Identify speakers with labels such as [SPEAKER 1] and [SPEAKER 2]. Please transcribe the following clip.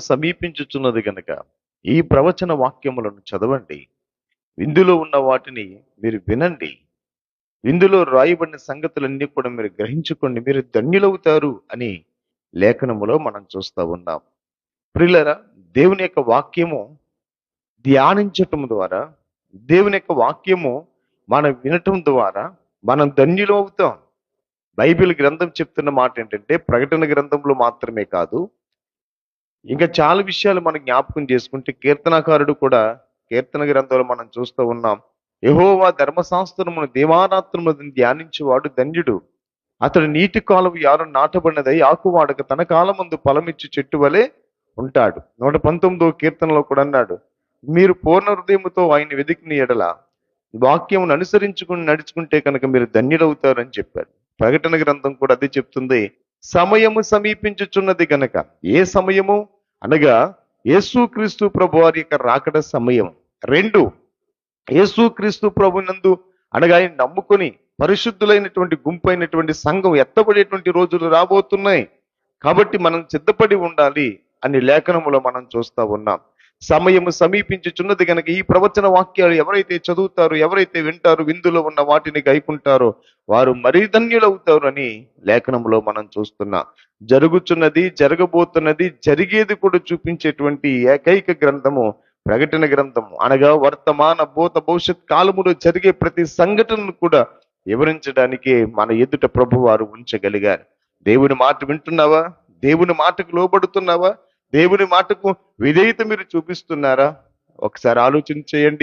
[SPEAKER 1] సమీపించుచున్నది గనుక ఈ ప్రవచన వాక్యములను చదవండి. ఇందులో ఉన్న వాటిని మీరు వినండి. ఇందులో రాయబడిన సంగతులన్నీ కూడా మీరు గ్రహించుకోండి. మీరు ధన్యులవుతారు అని లేఖనములో మనం చూస్తా ఉన్నాం. ప్రియులారా, దేవుని యొక్క వాక్యము ధ్యానించటం ద్వారా, దేవుని యొక్క వాక్యము మనం వినటం ద్వారా మనం ధన్యులు అవుతాం. బైబిల్ గ్రంథం చెప్తున్న మాట ఏంటంటే, ప్రకటన గ్రంథంలో మాత్రమే కాదు, ఇంకా చాలా విషయాలు మనం జ్ఞాపకం చేసుకుంటే, కీర్తనాకారుడు కూడా కీర్తన గ్రంథంలో మనం చూస్తూ ఉన్నాం. యెహోవా ధర్మశాస్త్రమును దివారాత్రములను ధ్యానించువాడు ధన్యుడు. అతడు నీటి కాలువ యారు నాటబడినదై ఆకువాడక తన కాలమందు ఫలమిచ్చు చెట్టు వలె ఉంటాడు. 119వ కీర్తనలో కూడా అన్నాడు, మీరు పూర్ణ హృదయముతో ఆయన వెదికిన ఎడల వాక్యమును అనుసరించుకుని నడుచుకుంటే కనుక మీరు ధన్యులవుతారని చెప్పాడు. ప్రకటన గ్రంథం కూడా అదే చెప్తుంది. సమయము సమీపించుచున్నది గనక. ఏ సమయము అనగా యేసుక్రీస్తు ప్రభు వారి యొక్క రాకడ సమయం. 2, యేసుక్రీస్తు ప్రభునందు అనగా ఆయన నమ్ముకొని పరిశుద్ధులైనటువంటి గుంపు అయినటువంటి సంఘం ఎత్తబడేటువంటి రోజులు రాబోతున్నాయి. కాబట్టి మనం సిద్ధపడి ఉండాలి అని లేఖనములో మనం చూస్తా ఉన్నాం. సమయము సమీపించుచున్నది కనుక ఈ ప్రవచన వాక్యాలు ఎవరైతే చదువుతారో, ఎవరైతే వింటారో, విందులో ఉన్న వాటిని గైకుంటారో వారు మరీ ధన్యులవుతారు అని లేఖనములో మనం చూస్తున్నాం. జరుగుచున్నది, జరగబోతున్నది, జరిగేది కూడా చూపించేటువంటి ఏకైక గ్రంథము ప్రకటన గ్రంథము. అనగా వర్తమాన భూత భవిష్యత్ కాలములో జరిగే ప్రతి సంఘటనను కూడా వివరించడానికి మన ఎదుట ప్రభువారు ఉంచగలిగారు. దేవుని మాట వింటున్నావా? దేవుని మాటకు లోబడుతున్నావా? దేవుని మాటకు విధేయత మీరు చూపిస్తున్నారా? ఒకసారి ఆలోచన చేయండి.